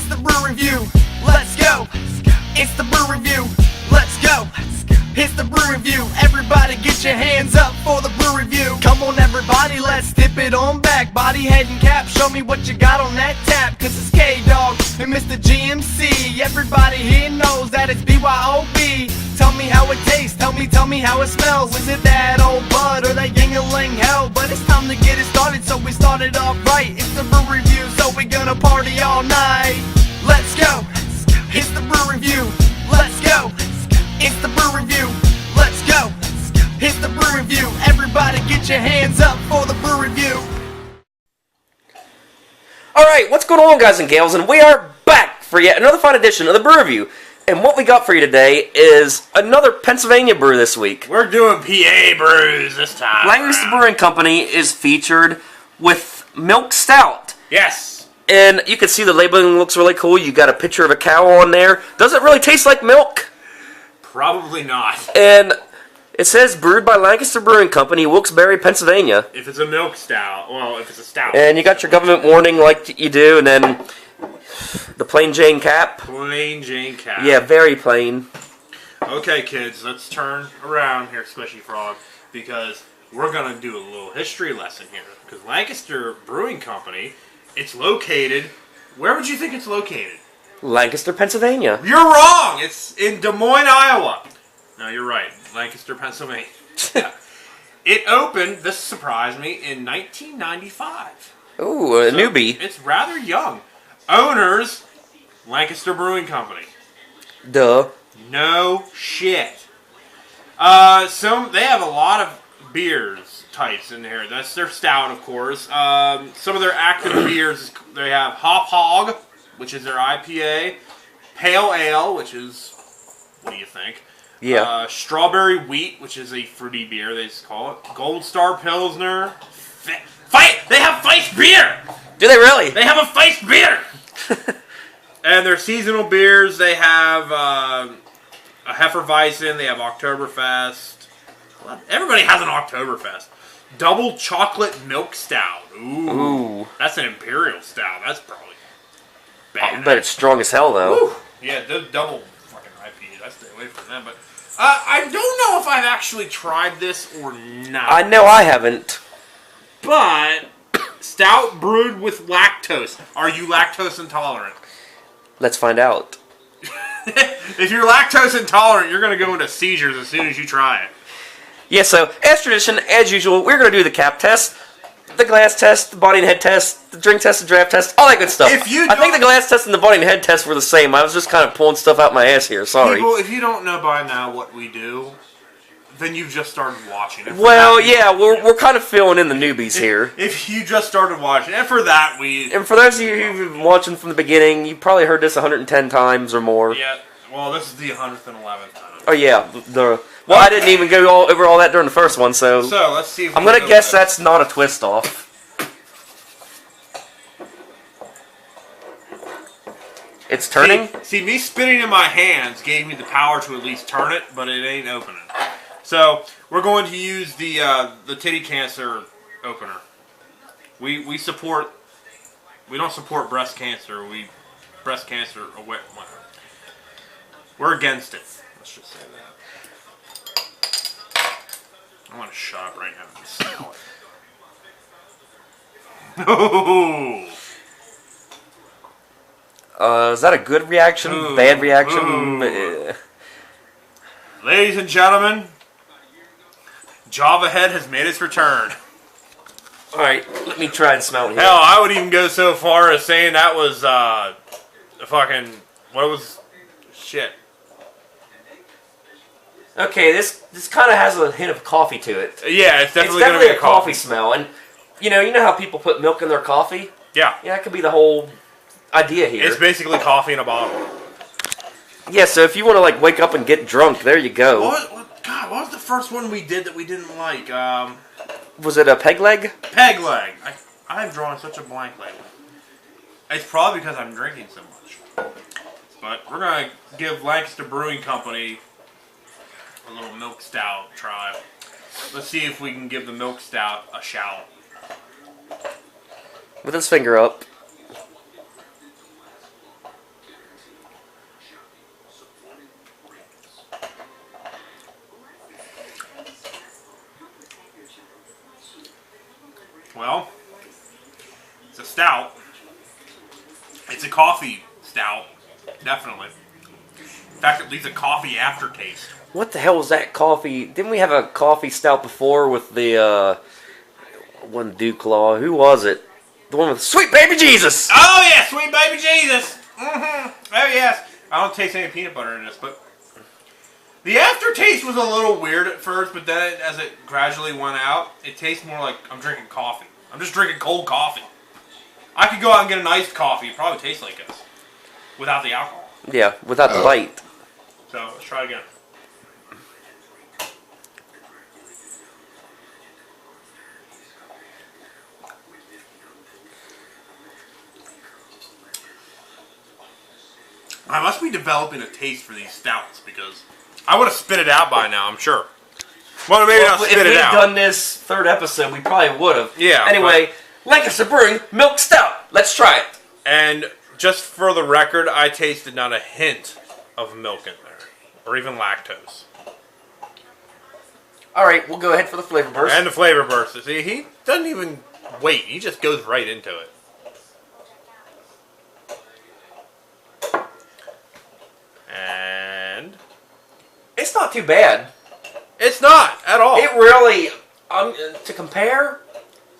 the Brew Review. Let's go. It's the Brew Review. Let's go. It's the Brew Review. Everybody get your hands up for the Brew Review. Come on everybody, let's dip it on back. Body, head, and cap, show me what you got on that tap. Cause it's K-Dog and Mr. GMC. Everybody here knows that it's BYOB. Tell me how it tastes, tell me how it smells. Is it that old bud or that Yingling hell? But it's time to get it started, so we started off right. It's the Brew Review, so we gonna party all night. Let's go. It's the Brew Review. Let's go. It's the Brew Review. Let's go. It's the Brew Review. Everybody get your hands up for the Brew Review. Alright, what's going on, guys and gals? And we are back for yet another fun edition of the Brew Review. And what we got for you today is another Pennsylvania brew this week. We're doing PA brews this time. Lancaster Brewing Company is featured with Milk Stout. Yes. And you can see the labeling looks really cool. You got a picture of a cow on there. Does it really taste like milk? Probably not. And it says brewed by Lancaster Brewing Company, Wilkes-Barre, Pennsylvania. If it's a milk stout, well, if it's a stout. And you got your government warning like you do, and then the plain Jane cap. Plain Jane cap. Yeah, very plain. Okay, kids, let's turn around here, Squishy Frog, because we're going to do a little history lesson here. Because Lancaster Brewing Company, it's located... Where would you think it's located? Lancaster, Pennsylvania. You're wrong! It's in Des Moines, Iowa. No, you're right. Lancaster, Pennsylvania. Yeah. It opened, this surprised me, in 1995. Ooh, a newbie. It's rather young. Owners, Lancaster Brewing Company. Duh. No shit. They have a lot of beers types in here. That's their stout, of course. Some of their active beers, they have Hop Hog, which is their IPA. Pale Ale, which is, what do you think? Yeah. Strawberry Wheat, which is a fruity beer, they just call it. Gold Star Pilsner. They have Feist beer! Do they really? They have a Feist beer! And their seasonal beers, they have a Hefeweizen, they have Oktoberfest. Everybody has an Oktoberfest. Double Chocolate Milk Stout. Ooh. That's an Imperial Stout. That's probably bad. I bet it's strong as hell, though. Woo. Yeah, double fucking IPA. I stay away from that. But I don't know if I've actually tried this or not. I know I haven't. But stout brewed with lactose. Are you lactose intolerant? Let's find out. If you're lactose intolerant, you're going to go into seizures as soon as you try it. Yeah, so, as tradition, as usual, we're going to do the cap test, the glass test, the body and head test, the drink test, the draft test, all that good stuff. I think the glass test and the body and head test were the same. I was just kind of pulling stuff out my ass here, sorry. People, if you don't know by now what we do, then you've just started watching. Well, yeah, we're kind of filling in the newbies here. If you just started watching, and for that And for those of you who've been watching from the beginning, you probably heard this 110 times or more. Yeah, well, this is the 111th time. Oh, yeah, well, I didn't even go over all that during the first one, so let's see if I'm going to guess that's not a twist off. It's turning? See, me spitting in my hands gave me the power to at least turn it, but it ain't opening. So, we're going to use the titty cancer opener. We don't support breast cancer. Breast cancer, we're against it. Let's just say that. I want to shut up right now and smell it. Oh! Is that a good reaction? Bad reaction? Ladies and gentlemen, Java Head has made its return. Alright, let me try and smell it here. Hell, I would even go so far as saying that was, shit. Okay, this kind of has a hint of coffee to it. Yeah, it's definitely going to be a coffee smell. And, you know how people put milk in their coffee? Yeah. Yeah, that could be the whole idea here. It's basically coffee in a bottle. Yeah, so if you want to, wake up and get drunk, there you go. What was the first one we did that we didn't like? Was it a peg leg? Peg leg. I'm drawing such a blank lately. It's probably because I'm drinking so much. But we're going to give Lancaster Brewing Company a little milk stout try. Let's see if we can give the milk stout a shout. With his finger up. It's a coffee stout, definitely. In fact, it leaves a coffee aftertaste. What the hell was that coffee? Didn't we have a coffee stout before with the one Duke Law? Who was it? The one with Sweet Baby Jesus. Oh yeah, Sweet Baby Jesus. Mm-hmm. Oh yes. I don't taste any peanut butter in this, but the aftertaste was a little weird at first, but then as it gradually went out, it tastes more like I'm drinking coffee. I'm just drinking cold coffee. I could go out and get an iced coffee. It probably tastes like this without the alcohol. Yeah, without the bite. So let's try again. I must be developing a taste for these stouts because I would have spit it out by now, I'm sure. Well, maybe not spit it out. If we had done this third episode, we probably would have. Yeah. Anyway, Lancaster Brewing Milk Stout. Let's try it. And just for the record, I tasted not a hint of milk in there, or even lactose. All right, we'll go ahead for the flavor burst. And the flavor burst. See, he doesn't even wait. He just goes right into it. And It's not too bad. it's not at all. It really, to compare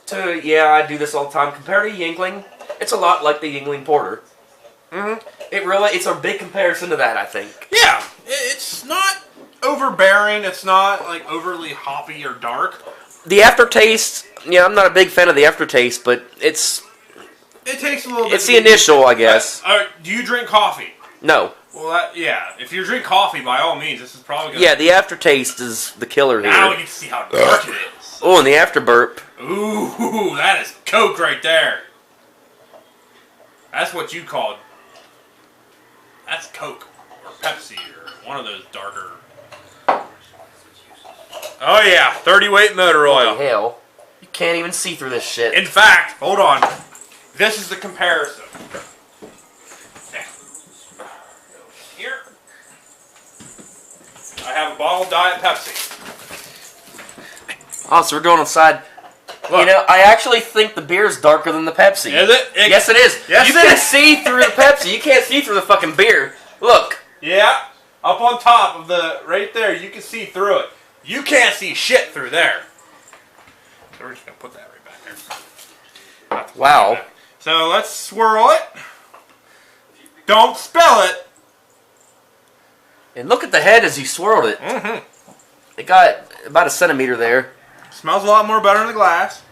to, yeah, I do this all the time. Compare to Yingling, it's a lot like the Yingling Porter. Mm-hmm. It's a big comparison to that, I think. Yeah, it's not overbearing. It's not like overly hoppy or dark. The aftertaste, yeah, I'm not a big fan of the aftertaste, but It takes a little bit. it's the initial, I guess. Do you drink coffee? No. Well, yeah. If you drink coffee, by all means, this is probably going to... Yeah, the aftertaste is the killer here. Now we get to see how dark it is. Oh, and the afterburp. Ooh, that is Coke right there. That's what you called... That's Coke, or Pepsi, or one of those darker... Oh yeah, 30 weight motor oil. Holy hell. You can't even see through this shit. In fact, hold on. This is the comparison. Here, I have a bottle of Diet Pepsi. Oh, so we're going inside. Look. You know, I actually think the beer is darker than the Pepsi. Is it? Yes, it is. Yes, you it can is. see through the Pepsi. You can't see through the fucking beer. Look. Yeah, up on top of the, right there, you can see through it. You can't see shit through there. So we're just going to put that right back there. Wow. So let's swirl it. Don't spill it. And look at the head as you swirled it. Mm-hmm. It got about a centimeter there. Smells a lot more better in the glass.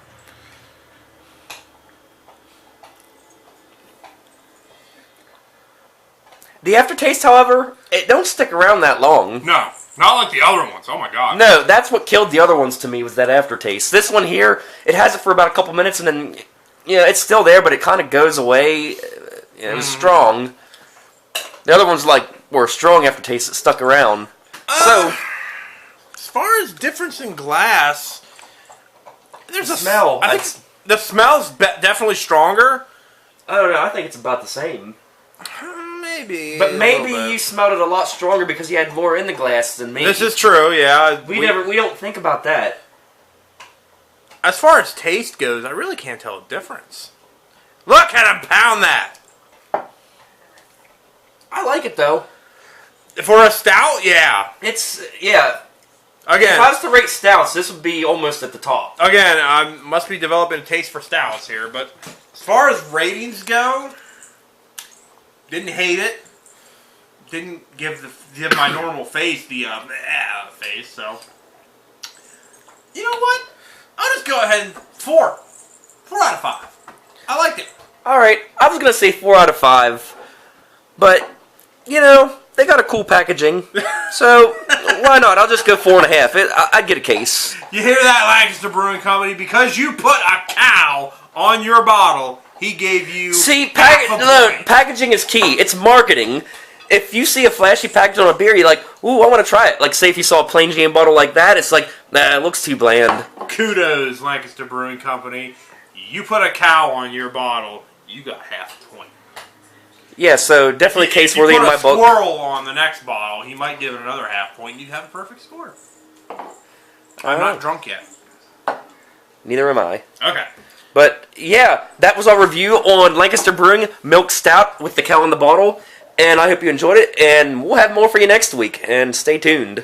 The aftertaste, however, it don't stick around that long. No, not like the other ones. Oh my god. No, that's what killed the other ones to me, was that aftertaste. This one here, it has it for about a couple minutes, and then, yeah, it's still there, but it kind of goes away. It was strong. The other ones, were strong aftertaste that stuck around. So, as far as difference in glass, there's a smell. I think the smell's definitely stronger. I don't know, I think it's about the same. Maybe. But maybe you smelled it a lot stronger because you had more in the glass than me. This is true, yeah. We don't think about that. As far as taste goes, I really can't tell a difference. Look at him pound that. I like it though. For a stout, yeah. Yeah. Again, If I was to rate stouts, this would be almost at the top. Again, I must be developing a taste for stouts here, but as far as ratings go, didn't hate it. Didn't give my normal face the face, so. You know what? I'll just go ahead and 4. 4 out of 5. I liked it. Alright, I was going to say 4 out of 5. But, you know, they got a cool packaging. So, why not? I'll just go 4.5. I'd get a case. You hear that, Lancaster Brewing Company? Because you put a cow on your bottle, he gave you packaging is key. It's marketing. If you see a flashy package on a beer, you're like, ooh, I want to try it. Like, say if you saw a plain Jane bottle like that, it's like, nah, it looks too bland. Kudos, Lancaster Brewing Company. You put a cow on your bottle, you got half a point. Yeah, so definitely case worthy in my book. If you put a squirrel on the next bottle, he might give it another half point, and you'd have a perfect score. I'm not drunk yet. Neither am I. Okay. But yeah, that was our review on Lancaster Brewing Milk Stout with the cow in the bottle. And I hope you enjoyed it. And we'll have more for you next week. And stay tuned.